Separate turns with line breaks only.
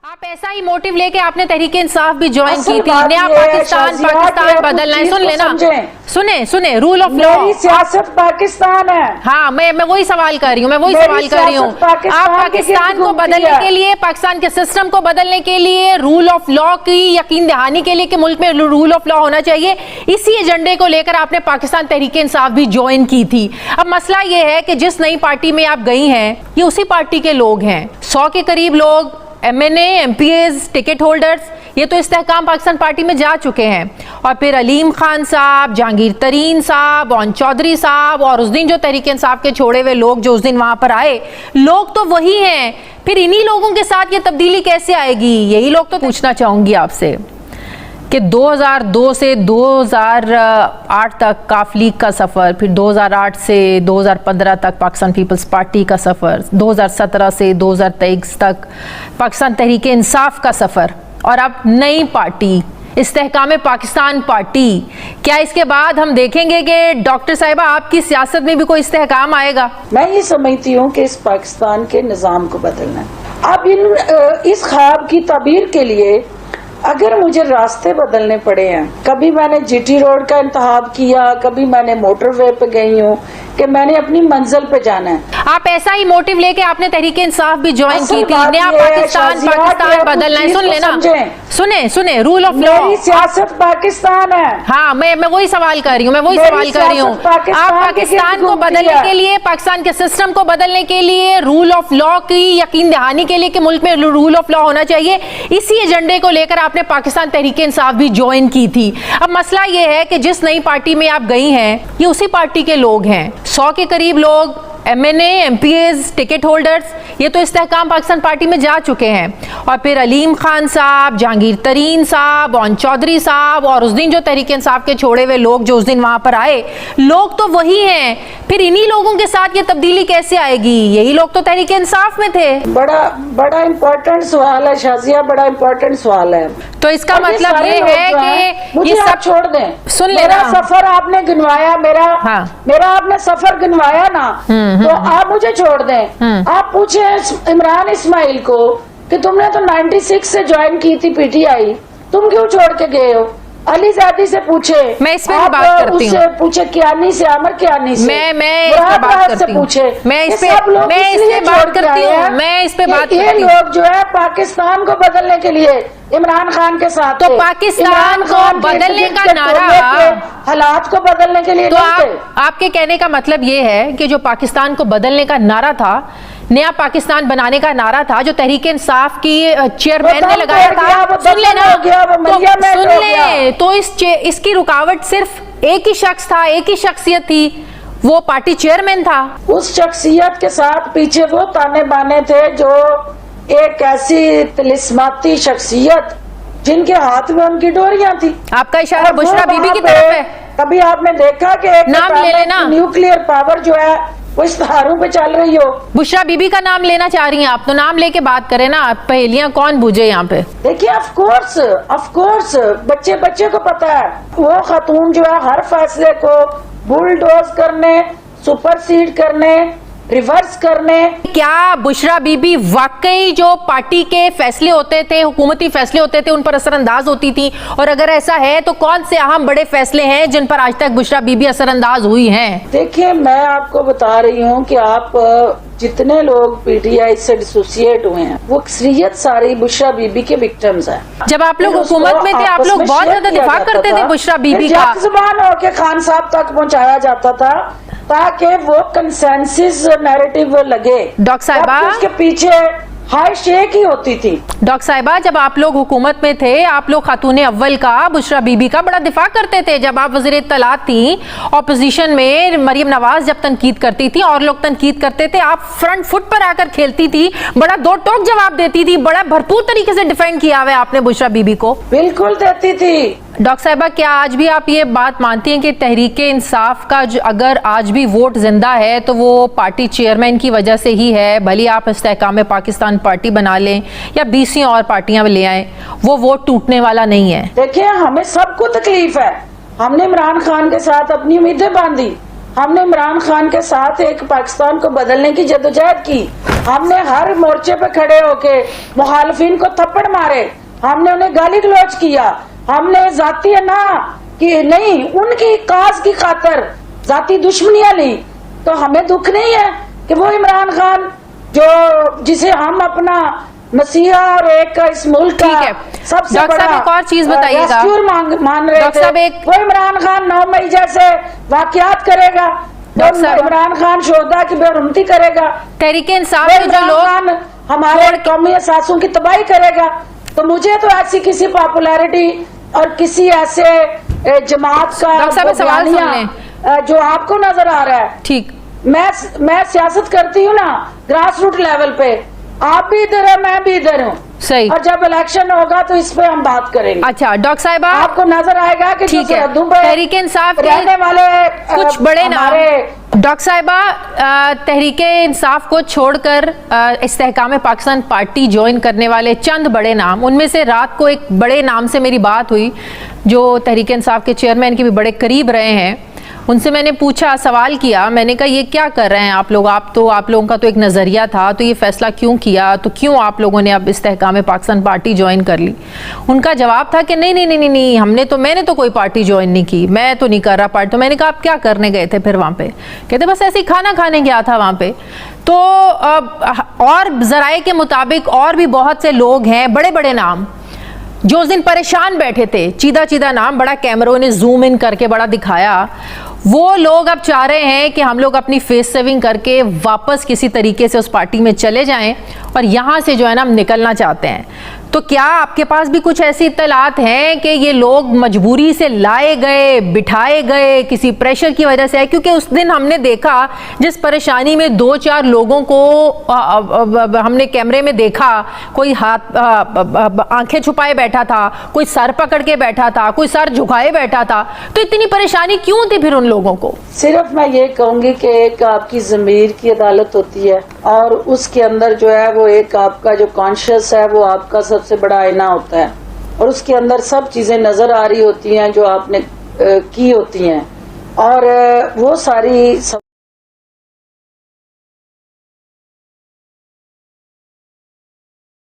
आप ऐसा ही मोटिव लेके आपने तहरीक इंसाफ भी ज्वाइन की थी। नया पाकिस्तान बदलना है। सुन लेना, सुने रूल ऑफ लॉ।
सियासत पाकिस्तान है।
हाँ, मैं वही सवाल कर रही हूँ, आप पाकिस्तान को बदलने के लिए, पाकिस्तान के सिस्टम को बदलने के लिए, रूल ऑफ लॉ की यकीन दहानी के लिए कि मुल्क में रूल ऑफ लॉ होना चाहिए, इसी एजेंडे को लेकर आपने पाकिस्तान तहरीक इंसाफ भी ज्वाइन की थी। अब मसला ये है कि जिस नई पार्टी में आप गई हैं, ये उसी पार्टी के लोग हैं। 100 के करीब लोग MNA, MPAs, टिकट होल्डर्स, ये तो इस्तेहकाम पाकिस्तान पार्टी में जा चुके हैं। और फिर अलीम खान साहब, जहांगीर तरीन साहब, ओन चौधरी साहब, और उस दिन जो तहरीक इंसाफ के छोड़े हुए लोग जो उस दिन वहां पर आए, लोग तो वही हैं। फिर इन्हीं लोगों के साथ ये तब्दीली कैसे आएगी? यही लोग तो पूछना चाहूंगी आपसे कि 2002 से 2008 तक काफ लीग का सफ़र, फिर 2008 से 2015 तक पाकिस्तान पीपल्स पार्टी का सफ़र, 2017 से 2023 तक पाकिस्तान तहरीक इंसाफ का सफ़र, और अब नई पार्टी इस्तेहकाम पाकिस्तान पार्टी। क्या इसके बाद हम देखेंगे कि डॉक्टर साहिबा आपकी सियासत में भी कोई इस्तेहकाम आएगा?
मैं ये समझती हूँ कि इस पाकिस्तान के निज़ाम को बदलना है। अब इस ख्वाब की ताबीर के लिए अगर मुझे रास्ते बदलने पड़े हैं, कभी मैंने GT रोड का इंतखाब किया, कभी मैंने मोटरवे पे गई हूँ कि मैंने अपनी मंजिल पे जाना है।
आप ऐसा ही मोटिव लेके आपने तहरीक इंसाफ भी ज्वाइन की थी। नया पाकिस्तान बदलना है। सुन लेना, सुने रूल ऑफ लॉ।
सियासत पाकिस्तान है।
हाँ, मैं वही सवाल कर रही हूँ, आप पाकिस्तान को बदलने के लिए, पाकिस्तान के सिस्टम को बदलने के लिए, रूल ऑफ लॉ की यकीन दहानी के लिए कि मुल्क में रूल ऑफ लॉ होना चाहिए, इसी एजेंडे को लेकर आपने पाकिस्तान तहरीक इंसाफ भी ज्वाइन की थी। अब मसला ये है कि जिस नई पार्टी में आप गई हैं, ये उसी पार्टी के लोग हैं। 100 के करीब लोग MNA, MPAs, टिकट होल्डर्स, ये तो इस्तेहकाम पाकिस्तान पार्टी में जा चुके हैं। और फिर अलीम खान साहब, जहांगीर तरीन साहब, ओन चौधरी साहब, और उस दिन जो तहरीक इंसाफ के छोड़े हुए लोग जो उस दिन वहां पर आए, लोग तो वही हैं। फिर इन्हीं लोगों के साथ ये तब्दीली कैसे आएगी? यही लोग तो तहरीक इंसाफ में थे।
बड़ा इंपॉर्टेंट सवाल है शाजिया, बड़ा इंपॉर्टेंट सवाल है।
तो इसका मतलब ये है कि
मुझे सब छोड़ दें।
सुन
मेरा सफर आपने गिनवाया, मेरा आपने सफर गिनवाया ना, तो आप मुझे छोड़ दें। आप पूछे इमरान इस्माइल को कि तुमने तो 96 से ज्वाइन की थी PTI, तुम क्यों छोड़ के गए हो? अली ज़ादी से पूछे,
मैं इस पे बात करती हूँ।
पूछे कियानी से, आमर कियानी से,
मैं इस पे बात करती हूँ।
पूछे,
मैं इस पे बात करती हूँ। मैं इस पे बात
ये लोग जो है पाकिस्तान को बदलने के लिए इमरान खान के साथ,
तो पाकिस्तान को बदलने का नारा,
हालात को बदलने के लिए,
तो आपके कहने का मतलब ये है कि जो पाकिस्तान को बदलने का नारा था, नया पाकिस्तान बनाने का नारा था, जो तहरीक इंसाफ की चेयरमैन ने लगाया था, सुन ले, तो इसकी रुकावट सिर्फ एक ही शख्स था, एक ही शख्सियत थी, वो पार्टी चेयरमैन था।
उस शख्सियत के साथ पीछे वो ताने बाने थे, जो एक ऐसी तिलिस्माती शख्सियत जिनके हाथ में उनकी डोरियां थी।
आपका इशारा बुशरा बीबी की तरफ है।
कभी आपने देखा कि एक
नाम ले लेना,
न्यूक्लियर पावर जो है वो इश्तहारों पे चल रही हो?
बुशरा बीबी का नाम लेना चाह रही हैं आप, तो नाम लेके बात करें ना। पहेलियां कौन बूझे यहाँ पे?
देखिए, ऑफ कोर्स बच्चे को पता है, वो खातून जो है हर फैसले को बुलडोज करने, सुपरसीड करने, रिवर्स करने।
क्या बुशरा बीबी वाकई जो पार्टी के फैसले होते थे, हुकूमती फैसले होते थे, उन पर असरअंदाज होती थी? और अगर ऐसा है तो कौन से अहम बड़े फैसले हैं जिन पर आज तक बुशरा बीबी असरअंदाज हुई हैं?
देखिए, मैं आपको बता रही हूँ कि आप जितने लोग PTI से एसोसिएट हुए हैं, वो अक्सरियत सारी बुशरा बीबी के विक्टिम्स हैं।
जब आप लोग हुकूमत में थे, आप लोग बहुत ज्यादा दिफा करते थे बुशरा बीबी का।
जुबान होके खान साहब तक पहुँचाया जाता था ताकि वो कंसेंसस नैरेटिव लगे।
डॉक्टर साहिबा,
उसके पीछे हाई शेक ही होती थी।
डॉक्टर साहिबा, जब आप लोग हुकूमत में थे, आप लोग खातून अव्वल का, बुशरा बीबी का बड़ा दिफा करते थे। जब आप वज़ीर इत्तलात थी, ऑपोजिशन में मरियम नवाज जब तनकीद करती थी और लोग तनकीद करते थे, आप फ्रंट फुट पर आकर खेलती थी, बड़ा दो टोक जवाब देती थी, बड़ा भरपूर तरीके से डिफेंड किया हुआ है आपने बुशरा बीबी को।
बिल्कुल देती थी।
डॉक्टर साहिबा, क्या आज भी आप ये बात मानती हैं कि तहरीक इंसाफ का अगर आज भी वोट जिंदा है तो वो पार्टी चेयरमैन की वजह से ही है? भले आप इस्तेहकाम पाकिस्तान पार्टी बना लें या 20 और पार्टियां ले आए, वो वोट टूटने वाला नहीं है।
देखिए, हमें सबको तकलीफ है। हमने इमरान खान के साथ अपनी उम्मीदें बांधी, ہم نے عمران خان کے ساتھ ایک پاکستان کو بدلنے کی جدوجہد کی. ہم نے ہر مورچے پہ کھڑے ہو کے مخالفین کو تھپڑ مارے, ہم نے انہیں گالی گلوچ کیا, ہم نے ذاتی کہ نہیں ان کی کاز کی خاطر ذاتی دشمنیاں لی. تو ہمیں دکھ نہیں ہے کہ وہ عمران خان جسے ہم اپنا مسیحا اور ایک اس ملک کا سب سے بڑا
ایک اور چیز بتائیے گا
مان رہے تھے, وہ عمران خان 9 مئی جیسے واقعات کرے گا, عمران خان شہداء کی بے حرمتی کرے گا,
تحریک انصاف کے جو لوگ
ہمارے قومی احساسوں کی تباہی کرے گا. تو مجھے تو ایسی کسی پاپولیرٹی اور کسی ایسے جماعت کا
سوال سن لیں
جو آپ کو نظر آ رہا ہے.
ٹھیک,
میں سیاست کرتی ہوں نا گراس روٹ لیول پہ, آپ بھی ادھر ہیں میں بھی ادھر ہوں,
صحیح,
اور جب الیکشن ہوگا تو اس پہ ہم بات کریں گے.
اچھا ڈاکٹر صاحبہ,
آپ کو نظر آئے گا کہ
ٹھیک ہے, تحریک انصاف
رہنے والے
کچھ بڑے نام, ڈاکٹر صاحبہ تحریک انصاف کو چھوڑ کر استحکام پاکستان پارٹی جوائن کرنے والے چند بڑے نام, ان میں سے رات کو ایک بڑے نام سے میری بات ہوئی جو تحریک انصاف کے چیئرمین کے بھی بڑے قریب رہے ہیں. ان سے میں نے پوچھا, سوال کیا, میں نے کہا یہ کیا کر رہے ہیں آپ لوگ, آپ لوگوں کا تو ایک نظریہ تھا, تو یہ فیصلہ کیوں کیا, تو کیوں آپ لوگوں نے اب استحکام پاکستان پارٹی جوائن کر لی؟ ان کا جواب تھا کہ نہیں, میں نے تو کوئی پارٹی جوائن نہیں کی, میں تو نہیں کر رہا پارٹی. تو میں نے کہا آپ کیا کرنے گئے تھے پھر وہاں پہ؟ کہتے بس ایسے ہی کھانا کھانے گیا تھا وہاں پہ. تو اور ذرائع کے مطابق اور بھی بہت سے لوگ ہیں, بڑے بڑے نام جو اس دن پریشان بیٹھے تھے, چیدہ نام, بڑا کیمروں نے زوم ان کر کے بڑا دکھایا, وہ لوگ اب چاہ رہے ہیں کہ ہم لوگ اپنی فیس سیونگ کر کے واپس کسی طریقے سے اس پارٹی میں چلے جائیں اور یہاں سے جو ہے نا ہم نکلنا چاہتے ہیں. تو کیا آپ کے پاس بھی کچھ ایسی اطلاعات ہیں کہ یہ لوگ مجبوری سے لائے گئے, بٹھائے گئے, کسی پریشر کی وجہ سے ہے؟ کیونکہ اس دن ہم نے دیکھا جس پریشانی میں 2-4 لوگوں کو ہم نے کیمرے میں دیکھا, کوئی ہاتھ آنکھیں چھپائے بیٹھا تھا, کوئی سر پکڑ کے بیٹھا تھا, کوئی سر جھکائے بیٹھا تھا, تو اتنی پریشانی کیوں تھی پھر ان لوگوں کو؟
صرف میں یہ کہوں گی کہ ایک آپ کی ضمیر کی عدالت ہوتی ہے, اور اس کے اندر جو ہے وہ ایک آپ کا جو کانشیس ہے وہ آپ کا سب سے بڑا آئینہ ہوتا ہے, اور اس کے اندر سب چیزیں نظر آ رہی ہوتی ہیں جو آپ نے کی ہوتی ہیں, اور وہ ساری